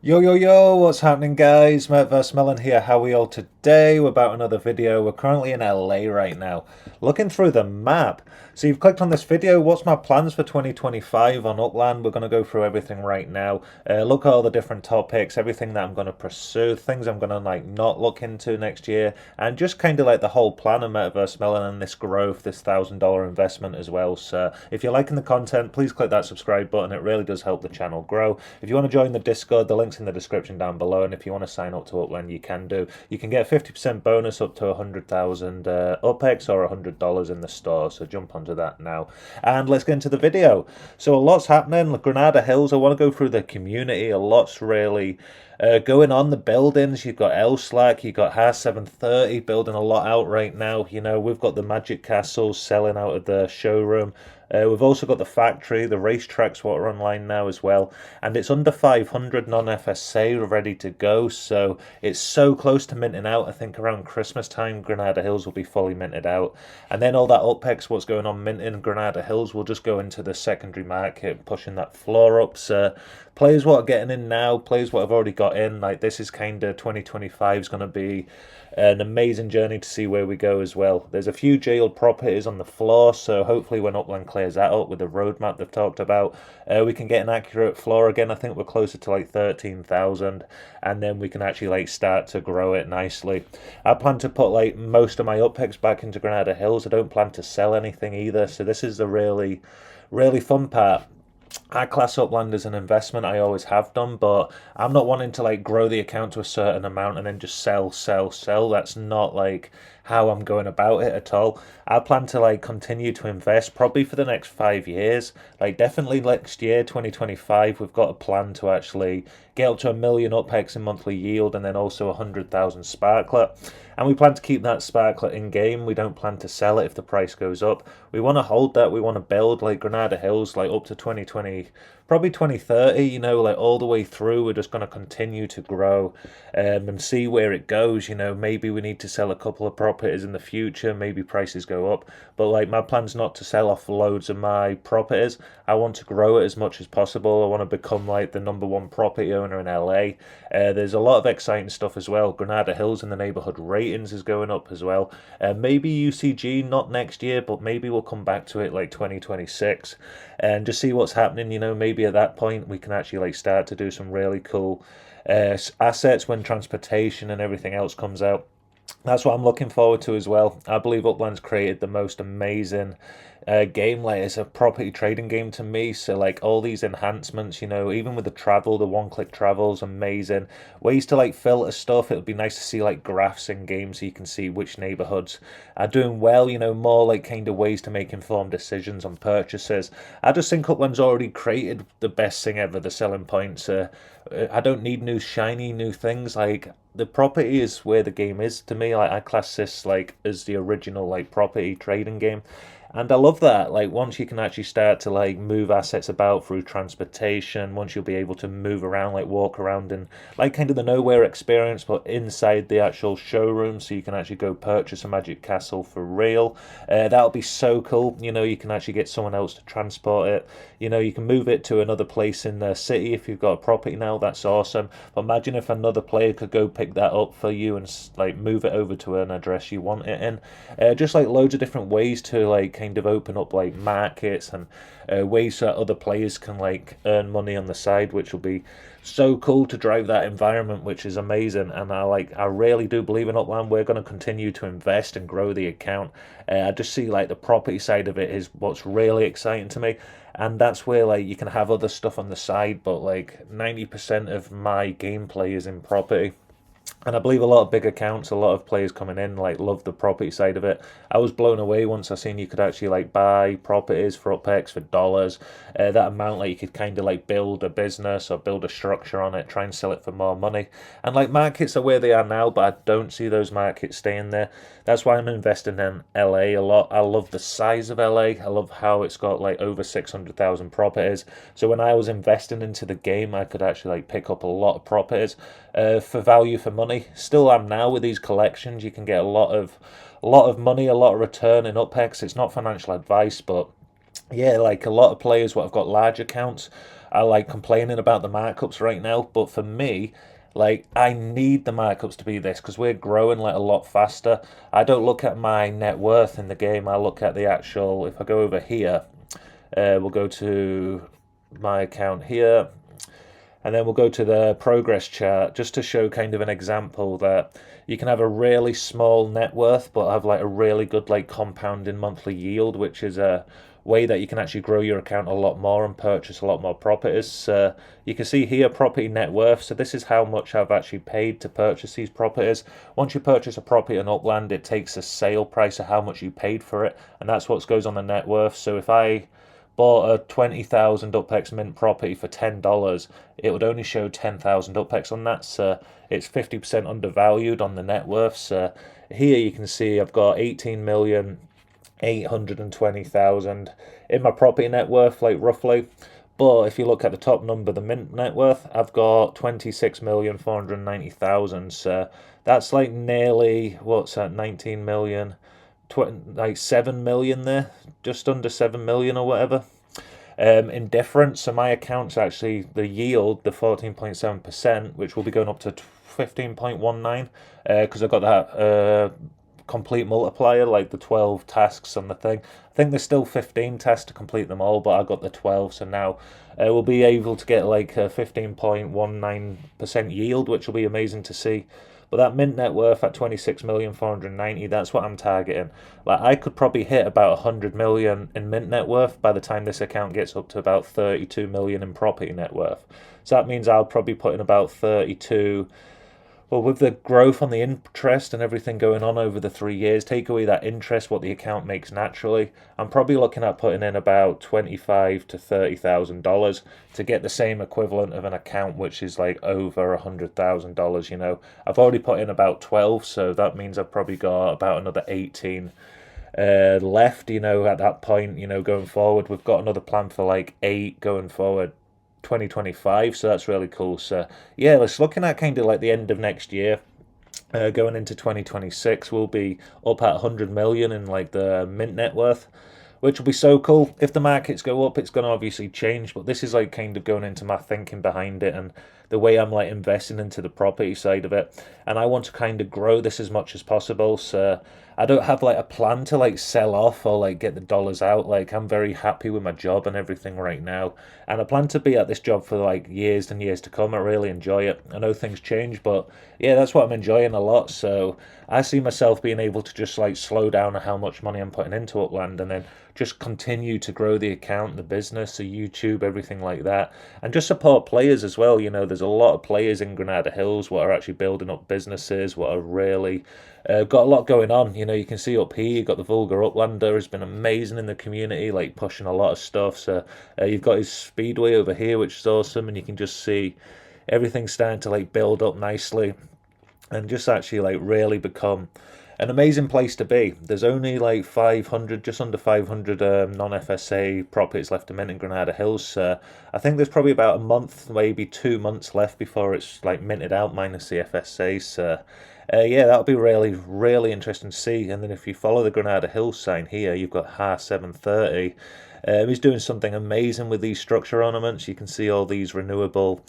Yo, yo, yo, what's happening, guys? METAVERSEMILLEN here. How are we all today? We're about another video. We're currently in LA right now, looking through the map. So you've clicked on this video. What's my plans for 2025 on Upland? We're going to go through everything right now. Look at all the different topics, everything that I'm going to pursue, things I'm going to not look into next year, and just kind of like the whole plan of METAVERSEMILLEN and this growth, this $1,000 investment as well. So if you're liking the content, please click that subscribe button. It really does help the channel grow. If you want to join the Discord, the link's in the description down below, and if you want to sign up to Upland, you can do. You can get a 50% bonus up to 100,000 Upx or $100 in the store, so jump onto that now. And let's get into the video. So a lot's happening. Granada Hills, I want to go through the community. A lot's really going on. The buildings, you've got L-Slack, you've got Har 730 building a lot out right now. You know, we've got the Magic Castles selling out of the showroom. We've also got the factory, the racetracks, what are online now as well, and it's under 500 non-FSA ready to go, so it's so close to minting out. I think around Christmas time, Granada Hills will be fully minted out, and then all that Upx, what's going on minting Granada Hills, will just go into the secondary market, pushing that floor up. So players what are getting in now, players what have already got in, like this is kind of 2025 is going to be an amazing journey to see where we go as well. There's a few jailed properties on the floor, so hopefully when Upland clears that up with the roadmap they've talked about, we can get an accurate floor again. I think we're closer to like 13,000, and then we can actually like start to grow it nicely. I plan to put like most of my Upx back into Granada Hills. I don't plan to sell anything either, so this is the really fun part. I class Upland as an investment. I always have done, but I'm not wanting to like grow the account to a certain amount and then just sell, sell, sell. That's not like how I'm going about it at all. I plan to like continue to invest probably for the next 5 years. Like definitely next year, 2025, we've got a plan to actually get up to 1 million Upx in monthly yield and then also 100,000 Sparklet. And we plan to keep that Sparklet in game. We don't plan to sell it if the price goes up. We want to hold that. We want to build like Granada Hills like up to 2020, probably 2030, you know, like all the way through. We're just going to continue to grow and see where it goes. You know, maybe we need to sell a couple of properties in the future. Maybe prices go up. But like my plan's not to sell off loads of my properties. I want to grow it as much as possible. I want to become like the #1 property owner in LA. There's a lot of exciting stuff as well. Granada Hills in the neighborhood ratings is going up as well. Maybe UCG not next year, but maybe we'll come back to it like 2026 and just see what's happening. You know, maybe at that point we can actually like start to do some really cool assets when transportation and everything else comes out. That's what I'm looking forward to as well. I believe Upland's created the most amazing game. Like it's a property trading game to me. So like all these enhancements, you know, even with the travel, the one-click travel's amazing. Ways to like filter stuff. It would be nice to see like graphs in game so you can see which neighborhoods are doing well. You know, more like kind of ways to make informed decisions on purchases. I just think Upland's already created the best thing ever. The selling points. I don't need new shiny new things. Like the property is where the game is to me. Like I class this like as the original like property trading game. And I love that. Like once you can actually start to like move assets about through transportation, once you'll be able to move around, like walk around and like kind of the nowhere experience, but inside the actual showroom, so you can actually go purchase a magic castle for real. That'll be so cool. You know, you can actually get someone else to transport it. You know, you can move it to another place in the city if you've got a property now. That's awesome. But imagine if another player could go pick that up for you and like move it over to an address you want it in. Just like loads of different ways to like kind of open up like markets and ways that other players can like earn money on the side, which will be so cool to drive that environment, which is amazing. And I really do believe in Upland. We're going to continue to invest and grow the account. I just see like the property side of it is what's really exciting to me, and that's where like you can have other stuff on the side, but like 90% of my gameplay is in property. And I believe a lot of big accounts, a lot of players coming in, like love the property side of it. I was blown away once I seen you could actually like buy properties for Upx for dollars. That amount, like you could kind of like build a business or build a structure on it, try and sell it for more money. And like markets are where they are now, but I don't see those markets staying there. That's why I'm investing in LA a lot. I love the size of LA. I love how it's got like over 600,000 properties. So when I was investing into the game, I could actually like pick up a lot of properties for value for money. Still am now with these collections. You can get a lot of money, a lot of return in Upx. It's not financial advice, but yeah, like a lot of players what have got large accounts are like complaining about the markups right now. But for me, like I need the markups to be this because we're growing like a lot faster. I don't look at my net worth in the game. I look at the actual. If I go over here, we'll go to my account here, and then we'll go to the progress chart just to show kind of an example that you can have a really small net worth but have like a really good like compounding monthly yield, which is a way that you can actually grow your account a lot more and purchase a lot more properties. You can see here property net worth. So this is how much I've actually paid to purchase these properties. Once you purchase a property in Upland, it takes a sale price of how much you paid for it, and that's what goes on the net worth. So if I bought a 20,000 Upx Mint property for $10, it would only show 10,000 Upx on that. So it's 50% undervalued on the net worth. So here you can see I've got 18,820,000 in my property net worth, like roughly. But if you look at the top number, the mint net worth, I've got 26,490,000. So that's like nearly, what's that, 19 million, like 7 million there, just under 7 million or whatever. In difference, so my account's actually the yield, the 14.7%, which will be going up to 15.19, because I got that complete multiplier, like the 12 tasks on the thing. I think there's still 15 tasks to complete them all, but I got the 12, so now we'll be able to get like a 15.19% yield, which will be amazing to see. But that mint net worth at 26,490,000, that's what I'm targeting. Like I could probably hit about 100 million in mint net worth by the time this account gets up to about 32 million in property net worth. So that means I'll probably put in about 32. Well, with the growth on the interest and everything going on over the 3 years, take away that interest, what the account makes naturally, I'm probably looking at putting in about $25,000 to $30,000 to get the same equivalent of an account which is like over $100,000. You know, I've already put in about 12, so that means I've probably got about another 18 left. You know, at that point, you know, going forward, we've got another plan for like 8 going forward. 2025, so that's really cool. So yeah, let's looking at kind of like the end of next year, going into 2026, we'll be up at 100 million in like the mint net worth, which will be so cool. If the markets go up, it's going to obviously change, but this is like kind of going into my thinking behind it and the way I'm like investing into the property side of it. And I want to kind of grow this as much as possible. So I don't have like a plan to like sell off or like get the dollars out. Like I'm very happy with my job and everything right now. And I plan to be at this job for like years and years to come. I really enjoy it. I know things change, but yeah, that's what I'm enjoying a lot. So I see myself being able to just like slow down on how much money I'm putting into Upland and then just continue to grow the account, the business, the YouTube, everything like that. And just support players as well. You know, there's a lot of players in Granada Hills what are actually building up businesses, what are really got a lot going on. You know, you can see up here, you've got the Vulgar Uplander, has been amazing in the community, like pushing a lot of stuff. So you've got his Speedway over here, which is awesome. And you can just see everything starting to like build up nicely and just actually like really become an amazing place to be. There's only like 500, just under 500 non-FSA properties left to mint in Granada Hills. I think there's probably about a month, maybe 2 months left before it's like minted out minus the FSA. So yeah, that'll be really, really interesting to see. And then if you follow the Granada Hills sign here, you've got Ha730. He's doing something amazing with these structure ornaments. You can see all these renewable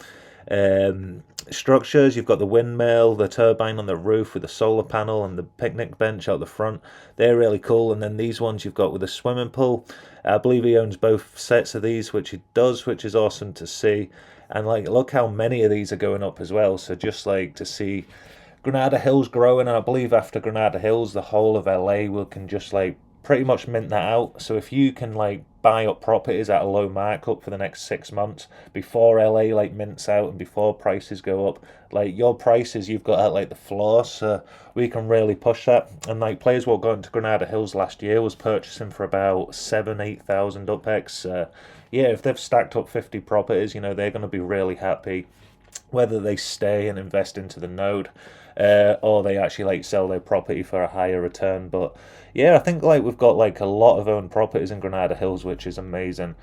structures. You've got the windmill, the turbine on the roof with the solar panel and the picnic bench out the front. They're really cool. And then these ones you've got with the swimming pool. I believe he owns both sets of these, which he does, which is awesome to see. And like, look how many of these are going up as well. So just like to see Granada Hills growing, and I believe after Granada Hills, the whole of LA will can just like pretty much mint that out. So if you can like buy up properties at a low markup for the next 6 months before LA like mints out and before prices go up, like your prices you've got at like the floor, so we can really push that. And like players what got into Granada Hills last year was purchasing for about 7,000-8,000 Upx. Yeah, if they've stacked up 50 properties, you know, they're going to be really happy whether they stay and invest into the node or they actually like sell their property for a higher return. But yeah, I think like we've got like a lot of owned properties in Granada Hills, which is amazing.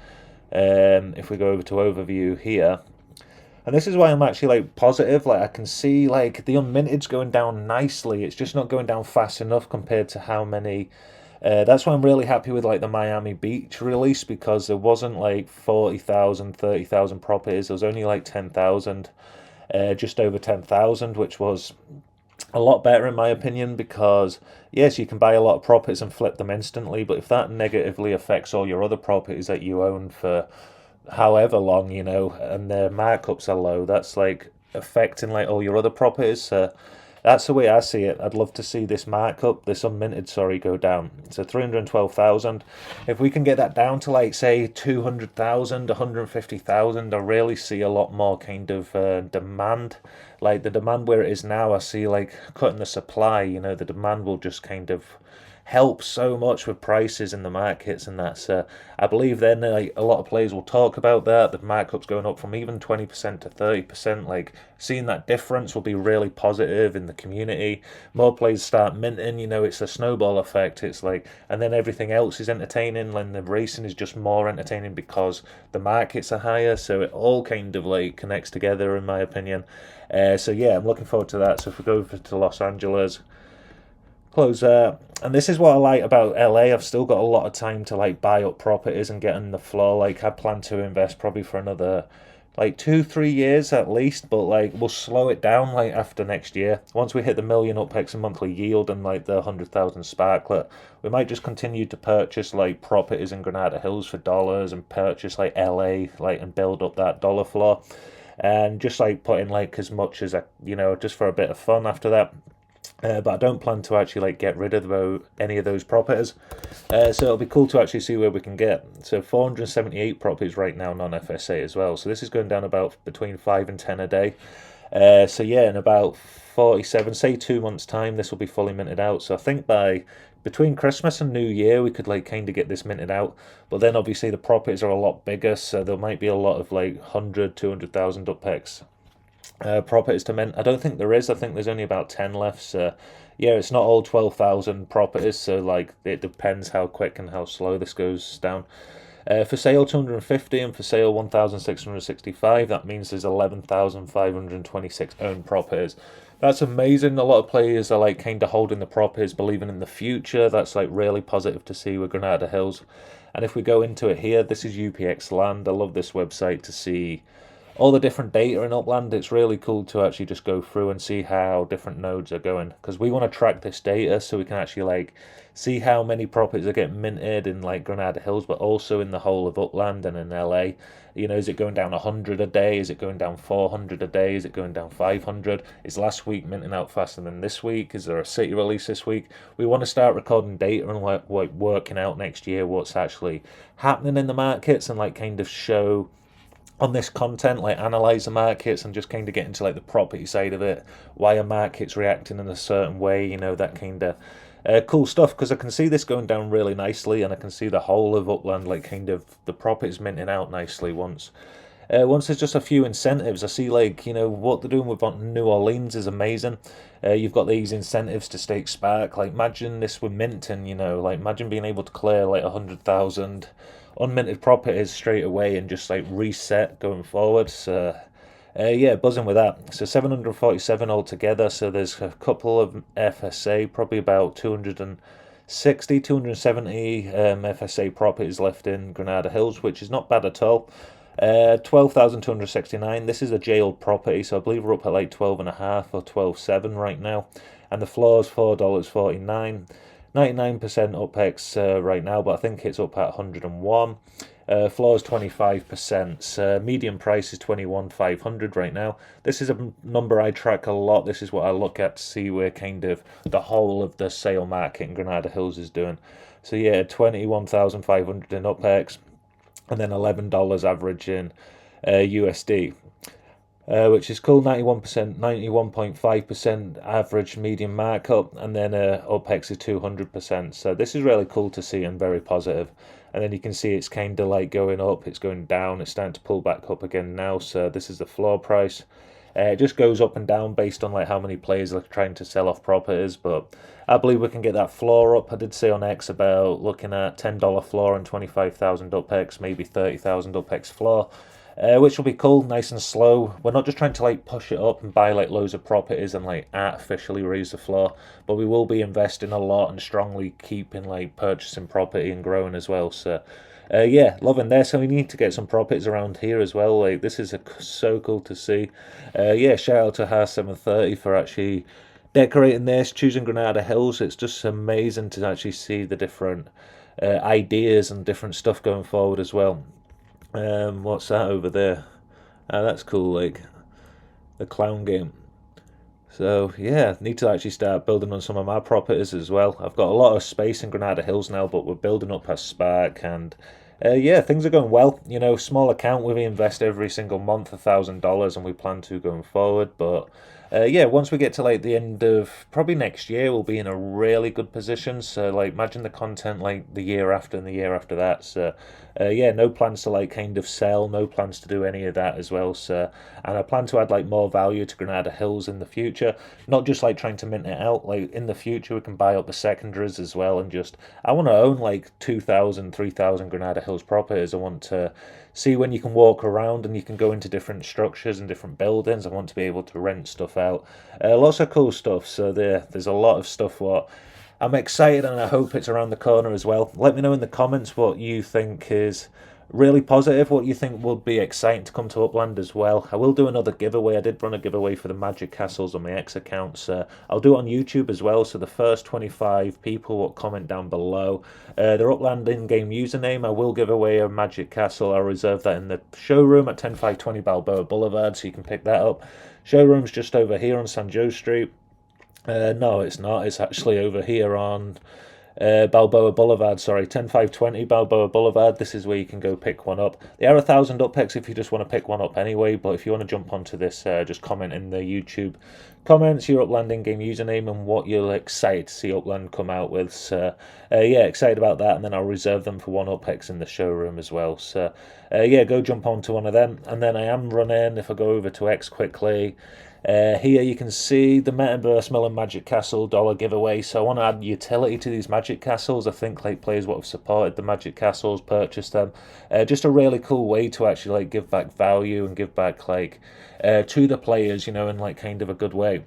If we go over to overview here, and this is why I'm actually like positive. Like I can see like the unminted's going down nicely. It's just not going down fast enough compared to how many That's why I'm really happy with like the Miami Beach release, because there wasn't like 40,000, 30,000 properties. There was only like 10,000, just over 10,000, which was a lot better in my opinion, because yes, you can buy a lot of properties and flip them instantly, but if that negatively affects all your other properties that you own for however long, and their markups are low, that's like affecting like all your other properties. So that's the way I see it. I'd love to see this markup, this unminted, sorry, go down. So 312,000. If we can get that down to like say 200,000, 150,000, I really see a lot more kind of demand. Like the demand where it is now, I see like cutting the supply. The demand will just kind of help so much with prices in the markets, and that's I believe then like a lot of players will talk about that, the markups going up from even 20% to 30%. Like seeing that difference will be really positive in the community. More players start minting, it's a snowball effect. It's like, and then everything else is entertaining, and the racing is just more entertaining because the markets are higher. So it all kind of like connects together in my opinion. So yeah, I'm looking forward to that. So if we go over to Los Angeles, close and this is what I like about LA. I've still got a lot of time to like buy up properties and get on the floor. Like I plan to invest probably for another like 2-3 years at least, but like we'll slow it down like after next year. Once we hit the million Upx monthly yield and like the 100,000 Sparklet, we might just continue to purchase like properties in Granada Hills for dollars, and purchase like LA, like, and build up that dollar floor, and just like put in like as much as I, just for a bit of fun after that. But I don't plan to actually like get rid of any of those properties. So it'll be cool to actually see where we can get. So 478 properties right now, non-FSA as well. So this is going down about between 5 and 10 a day. So yeah, in about 47, say 2 months time, this will be fully minted out. So I think by between Christmas and New Year, we could like kind of get this minted out. But then obviously the properties are a lot bigger, so there might be a lot of like 100, 200,000 Upx properties to mint. I don't think there is. I think there's only about 10 left. So yeah, it's not all 12,000 properties. So like it depends how quick and how slow this goes down. For sale 250, and for sale 1,665. That means there's 11,526 owned properties. That's amazing. A lot of players are like kind of holding the properties, believing in the future. That's like really positive to see with Granada Hills. And if we go into it here, this is UPX Land. I love this website to see all the different data in Upland. It's really cool to actually just go through and see how different nodes are going, because we want to track this data so we can actually like see how many properties are getting minted in like Granada Hills, but also in the whole of Upland and in LA. Is it going down 100 a day? Is it going down 400 a day? Is it going down 500? Is last week minting out faster than this week? Is there a city release this week? We want to start recording data and like working out next year what's actually happening in the markets, and like kind of show on this content, like analyze the markets and just kind of get into like the property side of it, why a market's reacting in a certain way, that kind of cool stuff, because I can see this going down really nicely, and I can see the whole of Upland like kind of the properties minting out nicely once there's just a few incentives. I see like what they're doing with New Orleans is amazing. You've got these incentives to stake Spark. Like imagine this with mint, and like imagine being able to clear like 100,000 unminted properties straight away and just like reset going forward. So yeah, buzzing with that. So 747 altogether. So there's a couple of FSA, probably about 260, 270 FSA properties left in Granada Hills, which is not bad at all. 12,269. This is a jailed property, so I believe we're up at like 12.5 or 12.7 right now, and the floor is $4.49. 99% Upx right now, but I think it's up at 101. Floor is 25%. Median price is 21,500 right now. This is a number I track a lot. This is what I look at to see where kind of the whole of the sale market in Granada Hills is doing. So yeah, 21,500 in Upx, and then $11 average in USD. Which is cool. 91%, 91.5% average median markup, and then Upx is 200%. So this is really cool to see and very positive. And then you can see it's kind of like going up, it's going down, it's starting to pull back up again now. So this is the floor price. It just goes up and down based on like how many players are trying to sell off properties, but I believe we can get that floor up. I did say on X about looking at $10 floor and 25,000 Upx, maybe 30,000 Upx floor. which will be cool, nice and slow. We're not just trying to like push it up and buy like loads of properties and like artificially raise the floor, but we will be investing a lot and strongly keeping like purchasing property and growing as well. So yeah, loving this. So we need to get some properties around here as well. Like this is so cool to see. Yeah, shout out to Har 730 for actually decorating this, choosing Granada Hills. It's just amazing to actually see the different ideas and different stuff going forward as well. What's that over there? That's cool, like the clown game. So yeah, need to actually start building on some of my properties as well. I've got a lot of space in Granada Hills now, but we're building up our Spark, and yeah, things are going well. You know, small account, we invest every single month $1,000, and we plan to going forward. But yeah, once we get to like the end of probably next year, we'll be in a really good position. So like, imagine the content like the year after and the year after that. So yeah, no plans to like kind of sell, no plans to do any of that as well. So, and I plan to add like more value to Granada Hills in the future, not just like trying to mint it out. Like in the future, we can buy up the secondaries as well, and just I want to own like 2,000, 3,000 Granada Hills properties. I want to see when you can walk around and you can go into different structures and different buildings. I want to be able to rent stuff out. Lots of cool stuff. So there's a lot of stuff what I'm excited, and I hope it's around the corner as well. Let me know in the comments what you think is really positive, what you think would be exciting to come to Upland as well. I will do another giveaway. I did run a giveaway for the Magic Castles on my X accounts. I'll do it on YouTube as well, so the first 25 people will comment down below their Upland in-game username. I will give away a Magic Castle. I'll reserve that in the showroom at 10520 Balboa Boulevard, so you can pick that up. Showroom's just over here on San Joe Street. No, it's not. It's actually over here on Balboa Boulevard, sorry, 10520 Balboa Boulevard. This is where you can go pick one up. They are 1,000 Upx if you just want to pick one up anyway, but if you want to jump onto this, just comment in the YouTube comments your Upland in-game username and what you're excited to see Upland come out with. So yeah, excited about that, and then I'll reserve them for one Upx in the showroom as well. So yeah, go jump onto one of them, and then I am running, if I go over to X quickly, here you can see the METAVERSEMILLEN Magic Castle dollar giveaway. So I want to add utility to these Magic Castles. I think like players what have supported the Magic Castles, purchased them. Just a really cool way to actually like give back value and give back like to the players, you know, in like kind of a good way.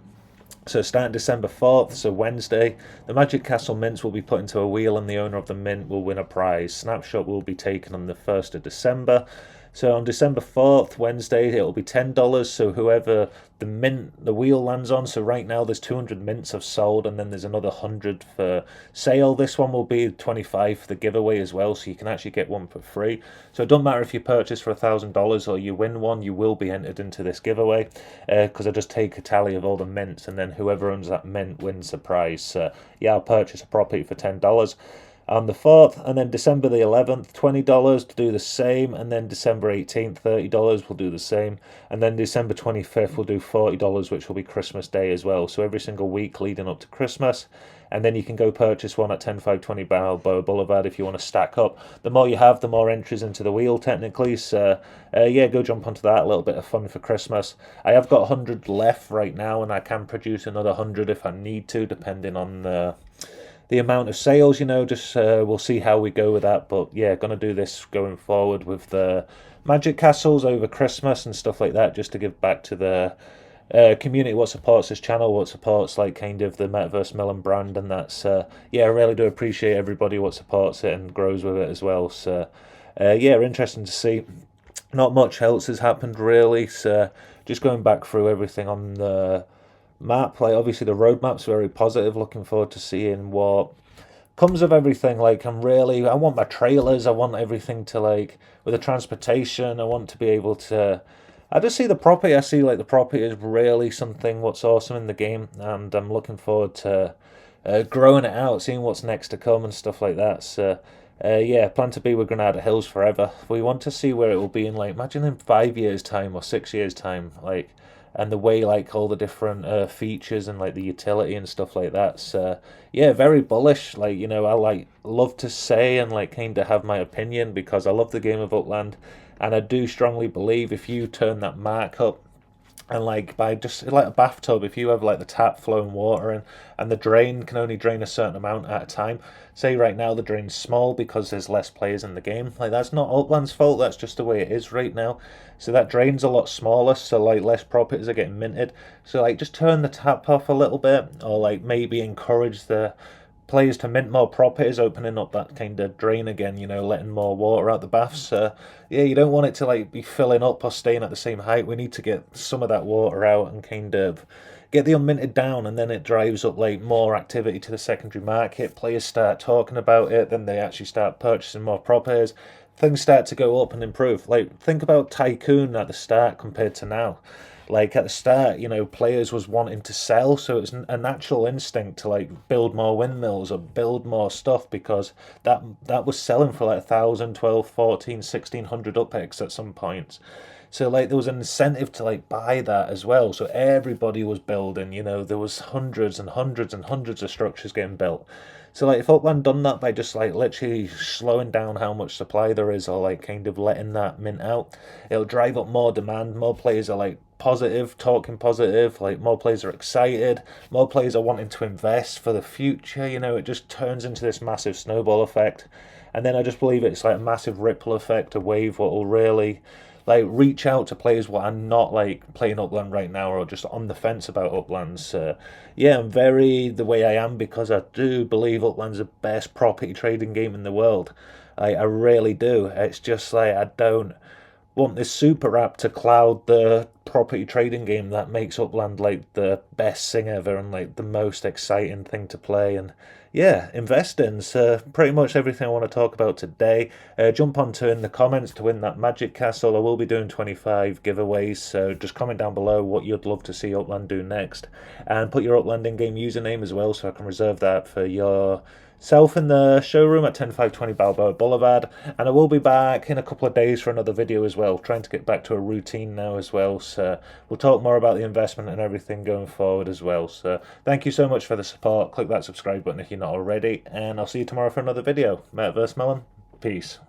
So starting December 4th, so Wednesday, the Magic Castle mints will be put into a wheel and the owner of the mint will win a prize. Snapshot will be taken on the 1st of December. So on December 4th, Wednesday, it'll be $10. So whoever the wheel lands on. So right now there's 200 mints have sold, and then there's another 100 for sale. This one will be 25 for the giveaway as well, so you can actually get one for free. So it doesn't matter if you purchase for $1,000 or you win one, you will be entered into this giveaway, because I just take a tally of all the mints, and then whoever owns that mint wins the prize. So yeah, I'll purchase a property for $10 on the 4th, and then December the 11th, $20 to do the same, and then December 18th, $30 will do the same, and then December 25th will do $40, which will be Christmas Day as well. So every single week leading up to Christmas, and then you can go purchase one at 10520 Balboa Boulevard if you want to stack up. The more you have, the more entries into the wheel technically, so yeah, go jump onto that, a little bit of fun for Christmas. I have got 100 left right now, and I can produce another 100 if I need to, depending on the amount of sales, you know. Just we'll see how we go with that, but yeah, gonna do this going forward with the Magic Castles over Christmas and stuff like that, just to give back to the community what supports this channel, what supports like kind of the METAVERSEMILLEN brand, and that's yeah, I really do appreciate everybody what supports it and grows with it as well. So yeah, interesting to see. Not much else has happened really, so just going back through everything on the map. Like obviously the roadmap's very positive, looking forward to seeing what comes of everything. Like I want my trailers, I want everything to like with the transportation, I want to be able to, I just see the property, I see like the property is really something what's awesome in the game, and I'm looking forward to growing it out, seeing what's next to come and stuff like that. So yeah, plan to be with Granada Hills forever. We want to see where it will be in, like, imagine in 5 years time or 6 years time, like, and the way like all the different features and like the utility and stuff like that. So yeah, very bullish. Like, you know, I like love to say and like kind of have my opinion, because I love the game of Upland, and I do strongly believe if you turn that mark up And like by just like a bathtub, if you have like the tap flowing water in, and the drain can only drain a certain amount at a time. Say right now the drain's small because there's less players in the game. Like that's not Upland's fault. That's just the way it is right now. So that drain's a lot smaller. So like less properties are getting minted. So like just turn the tap off a little bit, or like maybe encourage the players to mint more properties, opening up that kind of drain again, letting more water out the baths. Yeah, you don't want it to like be filling up or staying at the same height. We need to get some of that water out and kind of get the unminted down, and then it drives up like more activity to the secondary market. Players start talking about it, then they actually start purchasing more properties. Things start to go up and improve. Like think about Tycoon at the start compared to now. Like at the start, players was wanting to sell, so it's a natural instinct to like build more windmills or build more stuff, because that was selling for like 1,000, 12, 14, 1,600 Upx at some points. So like there was an incentive to like buy that as well. So everybody was building, there was hundreds and hundreds and hundreds of structures getting built. So like if Upland done that by just like literally slowing down how much supply there is, or like kind of letting that mint out, it'll drive up more demand. More players are like positive, talking positive, like more players are excited, more players are wanting to invest for the future. It just turns into this massive snowball effect. And then I just believe it's like a massive ripple effect, a wave what will really like reach out to players what are not like playing Upland right now, or just on the fence about Uplands. Yeah, I'm very the way I am because I do believe Upland's the best property trading game in the world. I really do. It's just like I don't want this super app to cloud the property trading game that makes Upland like the best thing ever and like the most exciting thing to play. And yeah, investing's pretty much everything I want to talk about today. Jump onto in the comments to win that magic castle. I will be doing 25 giveaways, so just comment down below what you'd love to see Upland do next, and put your Upland in-game username as well, so I can reserve that for your self in the showroom at 10520 Balboa Boulevard. And I will be back in a couple of days for another video as well, trying to get back to a routine now as well. So we'll talk more about the investment and everything going forward as well. So thank you so much for the support. Click that subscribe button if you're not already, and I'll see you tomorrow for another video. METAVERSEMILLEN, peace.